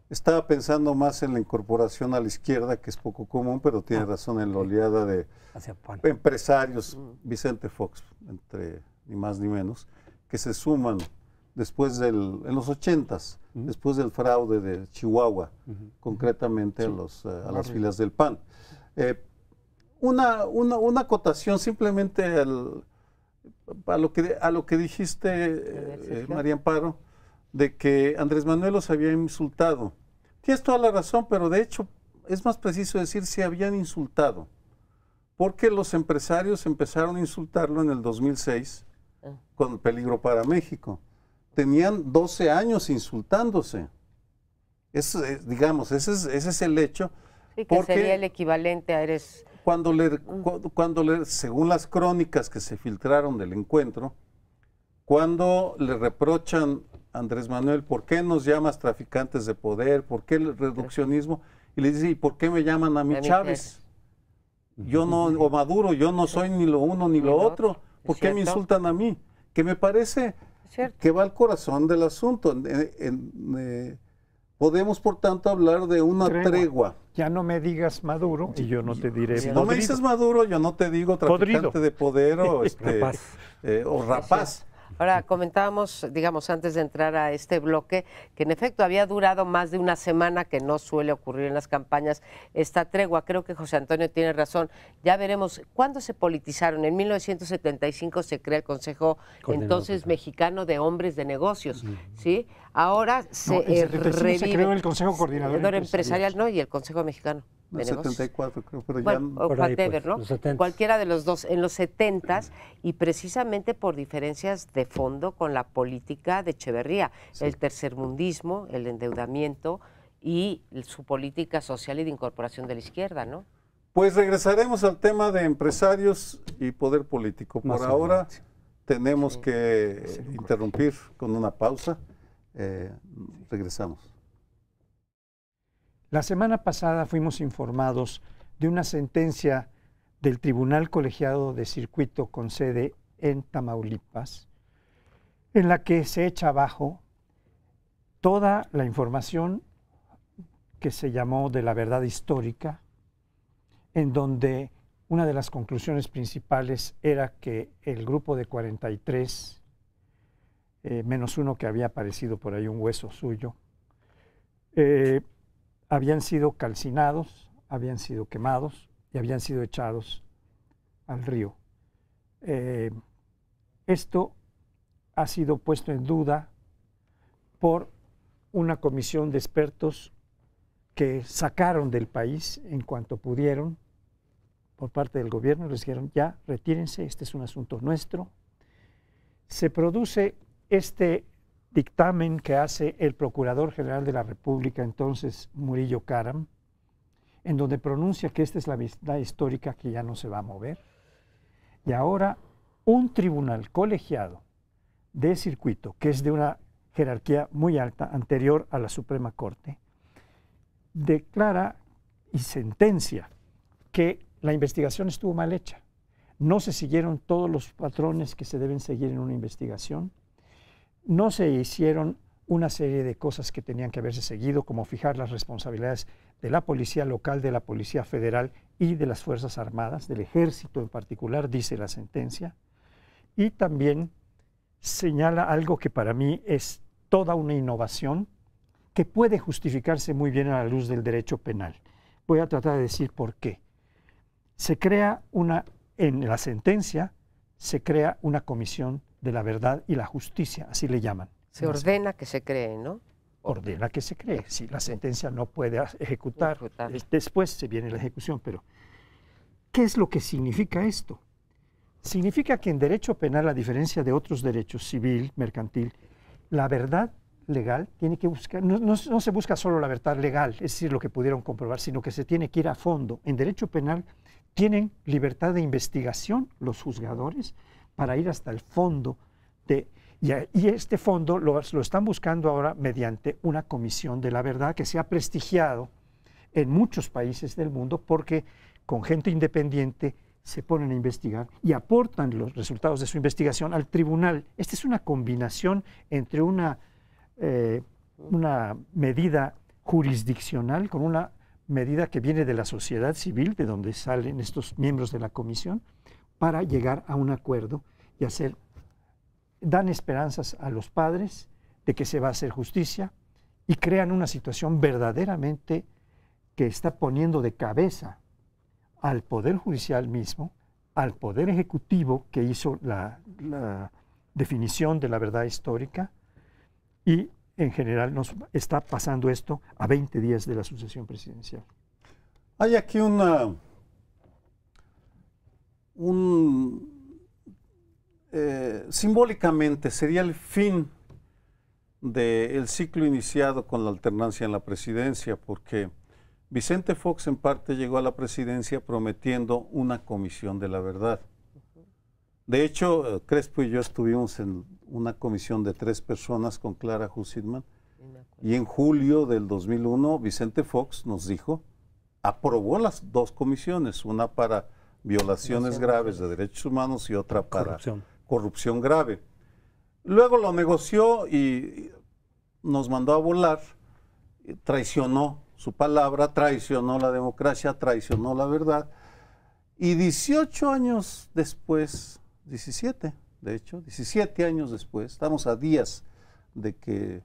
S3: estaba pensando más en la incorporación a la izquierda, que es poco común, pero tiene razón en la oleada de empresarios, Vicente Fox, entre ni más ni menos, que se suman después en los 80s, después del fraude de Chihuahua, concretamente a las filas del PAN. Una acotación simplemente a lo que dijiste, María Amparo, de que Andrés Manuel los había insultado. Tienes toda la razón, pero de hecho es más preciso decir si habían insultado, porque los empresarios empezaron a insultarlo en el 2006 con el peligro para México. Tenían 12 años insultándose. Digamos, ese es el hecho.
S1: Sí, que sería el equivalente a eres...
S3: Cuando según las crónicas que se filtraron del encuentro, cuando le reprochan a Andrés Manuel, ¿por qué nos llamas traficantes de poder? ¿Por qué el reduccionismo? Y le dice, ¿y por qué me llaman a mí Chávez? Yo no, o Maduro, yo no soy ni lo uno ni lo otro. ¿Por qué me insultan a mí? Que me parece... que va al corazón del asunto. Podemos, por tanto, hablar de una tregua.
S4: Ya no me digas Maduro y yo no te diré
S3: Si no me dices Maduro, yo no te digo traficante de poder o rapaz.
S1: Ahora, comentábamos, digamos, antes de entrar a este bloque, que en efecto había durado más de una semana, que no suele ocurrir en las campañas, esta tregua. Creo que José Antonio tiene razón. Ya veremos, ¿cuándo se politizaron? En 1975 se crea el Consejo entonces Mexicano de Hombres de Negocios, ¿sí? Ahora se
S4: revive. Se creó el Consejo Coordinador
S1: Empresarial, ¿no? Y el Consejo Mexicano.
S3: En el
S1: Veremos.
S3: 74 creo, pero
S1: Bueno,
S3: ya...
S1: o
S2: por ahí,
S1: whatever,
S2: pues,
S1: ¿no?
S2: los 70s.
S1: Cualquiera de los dos, en los 70s, y precisamente por diferencias de fondo con la política de Echeverría, el tercermundismo, el endeudamiento y su política social y de incorporación de la izquierda, ¿no?
S3: Pues regresaremos al tema de empresarios y poder político. Por
S2: Más
S3: ahora
S2: adelante.
S3: tenemos que interrumpir con una pausa. Regresamos.
S4: La semana pasada fuimos informados de una sentencia del Tribunal Colegiado de Circuito con sede en Tamaulipas, en la que se echa abajo toda la información que se llamó de la verdad histórica, en donde una de las conclusiones principales era que el grupo de 43, menos uno que había aparecido por ahí un hueso suyo, habían sido calcinados, habían sido quemados y habían sido echados al río. Esto ha sido puesto en duda por una comisión de expertos que sacaron del país en cuanto pudieron por parte del gobierno. Les dijeron, ya, retírense, este es un asunto nuestro. Se produce este dictamen que hace el Procurador General de la República, entonces Murillo Karam, en donde pronuncia que esta es la verdad histórica que ya no se va a mover. Y ahora un tribunal colegiado de circuito, que es de una jerarquía muy alta, anterior a la Suprema Corte, declara y sentencia que la investigación estuvo mal hecha. No se siguieron todos los patrones que se deben seguir en una investigación. No se hicieron una serie de cosas que tenían que haberse seguido, como fijar las responsabilidades de la policía local, de la policía federal y de las Fuerzas Armadas, del Ejército en particular, dice la sentencia. Y también señala algo que para mí es toda una innovación que puede justificarse muy bien a la luz del derecho penal. Voy a tratar de decir por qué. Se crea en la sentencia, se crea una comisión de la verdad y la justicia, así le llaman.
S1: Se ordena que se cree, ¿no?
S4: Ordena que se cree. Si la sentencia no puede ejecutar,
S1: Ejecutar.
S4: después se viene la ejecución. Pero, ¿qué es lo que significa esto? Significa que en derecho penal, a diferencia de otros derechos civil, mercantil, la verdad legal tiene que buscar, no se busca solo la verdad legal, es decir, lo que pudieron comprobar, sino que se tiene que ir a fondo. En derecho penal tienen libertad de investigación los juzgadores para ir hasta el fondo y este fondo lo están buscando ahora mediante una comisión de la verdad que se ha prestigiado en muchos países del mundo porque con gente independiente se ponen a investigar y aportan los resultados de su investigación al tribunal. Esta es una combinación entre una medida jurisdiccional con una medida que viene de la sociedad civil, de donde salen estos miembros de la comisión, para llegar a un acuerdo y dan esperanzas a los padres de que se va a hacer justicia y crean una situación verdaderamente que está poniendo de cabeza al Poder Judicial mismo, al Poder Ejecutivo que hizo la definición de la verdad histórica y en general nos está pasando esto a 20 días de la sucesión presidencial.
S3: Hay aquí simbólicamente sería el fin del ciclo iniciado con la alternancia en la presidencia, porque Vicente Fox en parte llegó a la presidencia prometiendo una comisión de la verdad. De hecho, Crespo y yo estuvimos en una comisión de 3 personas con Clara Hussidman, y en julio del 2001 Vicente Fox nos dijo, aprobó las 2 comisiones, una para violaciones graves de derechos humanos y otra para corrupción grave. Luego lo negoció y nos mandó a volar, traicionó su palabra, traicionó la democracia, traicionó la verdad, y 18 años después, 17 años después, estamos a días de que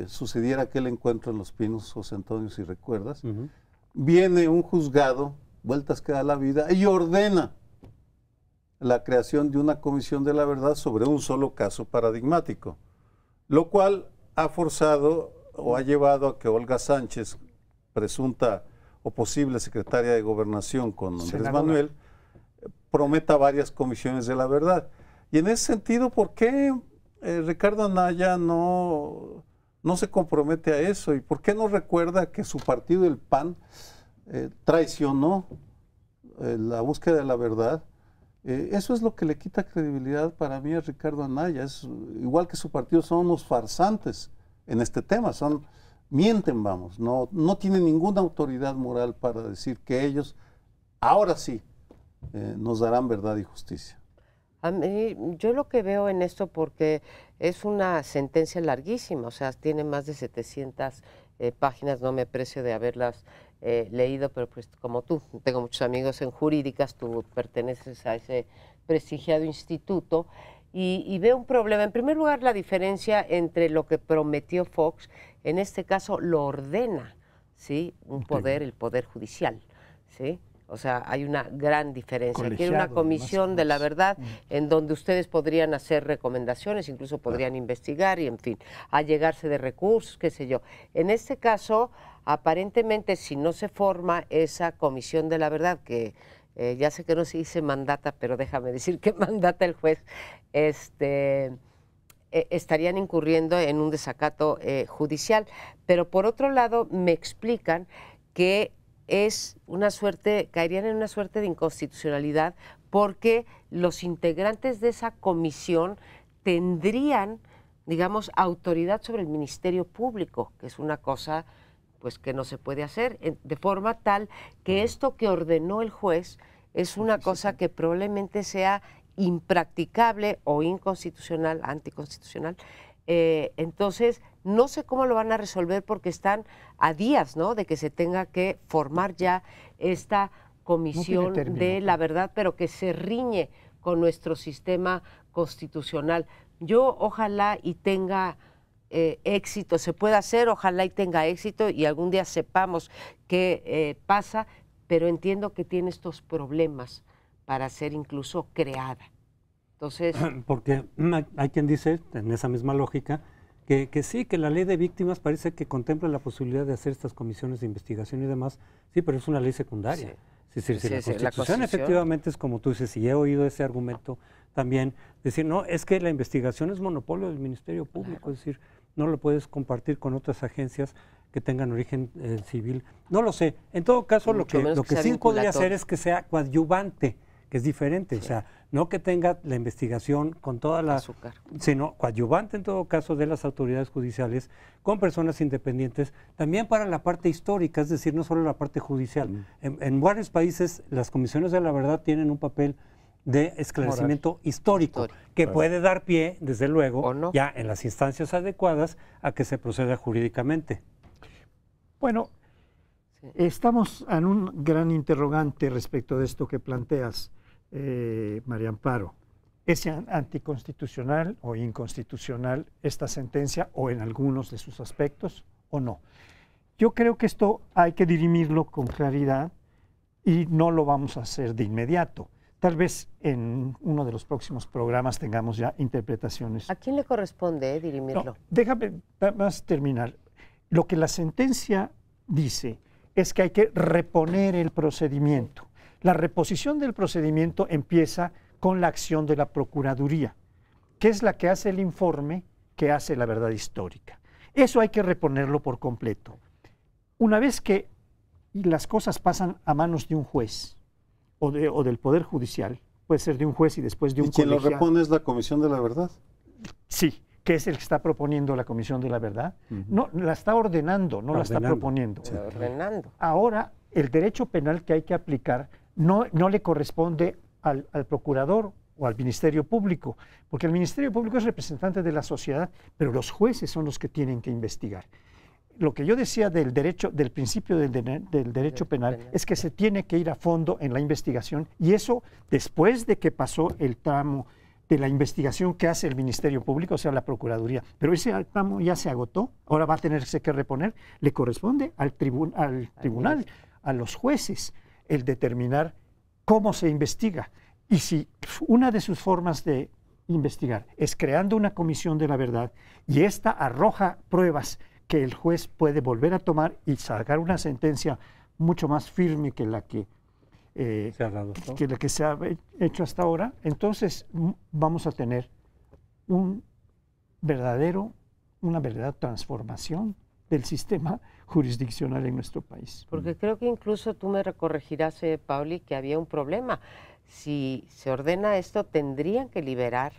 S3: sucediera aquel encuentro en Los Pinos, José Antonio, si recuerdas, viene un juzgado, vueltas que da la vida, y ordena la creación de una comisión de la verdad sobre un solo caso paradigmático, lo cual ha forzado o ha llevado a que Olga Sánchez, presunta o posible secretaria de Gobernación con Andrés
S4: Senadora.
S3: Manuel, prometa varias comisiones de la verdad. Y en ese sentido, ¿por qué Ricardo Anaya no se compromete a eso? ¿Y por qué no recuerda que su partido, el PAN, traicionó la búsqueda de la verdad? Eso es lo que le quita credibilidad para mí a Ricardo Anaya. Es igual que su partido, son unos farsantes en este tema, mienten, vamos, no tienen ninguna autoridad moral para decir que ellos, ahora sí, nos darán verdad y justicia.
S1: A mí, yo lo que veo en esto, porque es una sentencia larguísima, o sea, tiene más de 700 páginas, no me aprecio de haberlas leído, pero pues como tú, tengo muchos amigos en jurídicas, tú perteneces a ese prestigiado instituto, y veo un problema. En primer lugar, la diferencia entre lo que prometió Fox, en este caso lo ordena, ¿sí? Un poder, el Poder Judicial, ¿sí? O sea, hay una gran diferencia. Quiere una comisión de la verdad en donde ustedes podrían hacer recomendaciones, incluso podrían investigar y, en fin, allegarse de recursos, qué sé yo. En este caso, aparentemente, si no se forma esa comisión de la verdad, que ya sé que no se dice mandata, pero déjame decir que mandata el juez, estarían incurriendo en un desacato judicial. Pero por otro lado, me explican que es una suerte, caerían en una suerte de inconstitucionalidad, porque los integrantes de esa comisión tendrían, digamos, autoridad sobre el Ministerio Público, que es una cosa pues que no se puede hacer, de forma tal que esto que ordenó el juez es una cosa que probablemente sea impracticable o inconstitucional, anticonstitucional. Entonces, no sé cómo lo van a resolver, porque están a días, ¿no?, de que se tenga que formar ya esta comisión de la verdad, pero que se riñe con nuestro sistema constitucional. Yo ojalá y tenga éxito, se pueda hacer, ojalá y tenga éxito y algún día sepamos qué pasa, pero entiendo que tiene estos problemas para ser incluso creada. Entonces,
S2: porque hay quien dice, en esa misma lógica, que sí, que la ley de víctimas parece que contempla la posibilidad de hacer estas comisiones de investigación y demás, sí, pero es una ley secundaria.
S1: Sí.
S2: Es decir, si la Constitución efectivamente es como tú dices, y he oído ese argumento también, decir, no, es que la investigación es monopolio del Ministerio Público, claro. Es decir, no lo puedes compartir con otras agencias que tengan origen civil. No lo sé. En todo caso, lo que sí podría hacer es que sea coadyuvante, que es diferente, sí. O sea, no que tenga la investigación con toda la... azúcar. Sino coadyuvante en todo caso de las autoridades judiciales, con personas independientes, también para la parte histórica, es decir, no solo la parte judicial. En varios países las comisiones de la verdad tienen un papel de esclarecimiento histórico, que puede dar pie, desde luego, ya en las instancias adecuadas, a que se proceda jurídicamente.
S4: Bueno, estamos en un gran interrogante respecto de esto que planteas, María Amparo. ¿Es anticonstitucional o inconstitucional esta sentencia, o en algunos de sus aspectos, o no? Yo creo que esto hay que dirimirlo con claridad y no lo vamos a hacer de inmediato. Tal vez en uno de los próximos programas tengamos ya interpretaciones.
S1: ¿A quién le corresponde dirimirlo?
S4: No, déjame más terminar. Lo que la sentencia dice es que hay que reponer el procedimiento. La reposición del procedimiento empieza con la acción de la Procuraduría, que es la que hace el informe que hace la verdad histórica. Eso hay que reponerlo por completo. Una vez que las cosas pasan a manos de un juez o del Poder Judicial, puede ser de un juez y después de un colegiado.
S3: ¿Y quien lo repone es la Comisión de la Verdad?
S4: Sí, que es el que está proponiendo la Comisión de la Verdad. No, la está ordenando, no la está proponiendo.
S1: Sí. Ordenando.
S4: Ahora, el derecho penal que hay que aplicar no le corresponde al procurador o al Ministerio Público, porque el Ministerio Público es representante de la sociedad, pero los jueces son los que tienen que investigar. Lo que yo decía del principio del derecho penal es que se tiene que ir a fondo en la investigación, y eso después de que pasó el tramo de la investigación que hace el Ministerio Público, o sea, la Procuraduría. Pero ese tramo ya se agotó, ahora va a tenerse que reponer. Le corresponde al tribunal, a los jueces, el determinar cómo se investiga. Y si una de sus formas de investigar es creando una comisión de la verdad, y esta arroja pruebas que el juez puede volver a tomar y sacar una sentencia mucho más firme que la que
S2: Se ha dado, ¿no?
S4: que la que se ha hecho hasta ahora, entonces vamos a tener una verdadera transformación del sistema jurisdiccional en nuestro país.
S1: Porque creo que incluso tú me corregirás, Pauli, que había un problema. Si se ordena esto, tendrían que liberar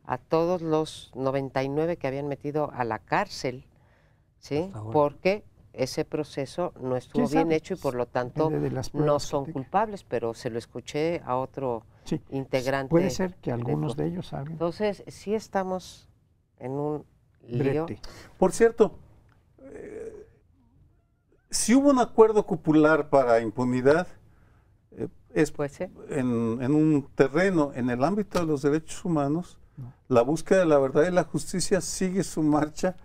S1: a todos los 99 que habían metido a la cárcel, ¿sí?
S2: Hasta ahora.
S1: Porque ese proceso no estuvo
S4: ¿Quién
S1: bien
S4: sabe?
S1: hecho y por lo tanto
S4: Depende de las
S1: no
S4: pruebas que
S1: son
S4: tenga.
S1: culpables, pero se lo escuché a otro
S4: Sí,
S1: integrante.
S4: puede ser que
S1: del
S4: algunos
S1: grupo.
S4: de ellos salgan.
S1: Entonces, sí estamos en un lío.
S4: Brete.
S3: Por cierto, si hubo un acuerdo popular para impunidad, es
S1: Puede ser.
S3: en un terreno, en el ámbito de los derechos humanos, la búsqueda de la verdad y la justicia sigue su marcha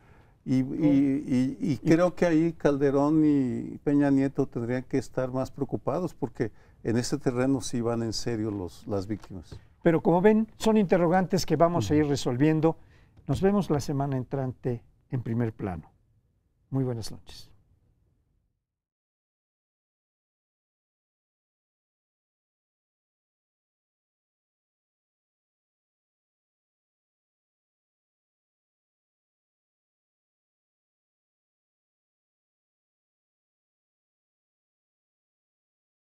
S3: y creo que ahí Calderón y Peña Nieto tendrían que estar más preocupados porque en ese terreno sí van en serio las víctimas.
S4: Pero como ven, son interrogantes que vamos a ir resolviendo. Nos vemos la semana entrante en Primer Plano. Muy buenas noches.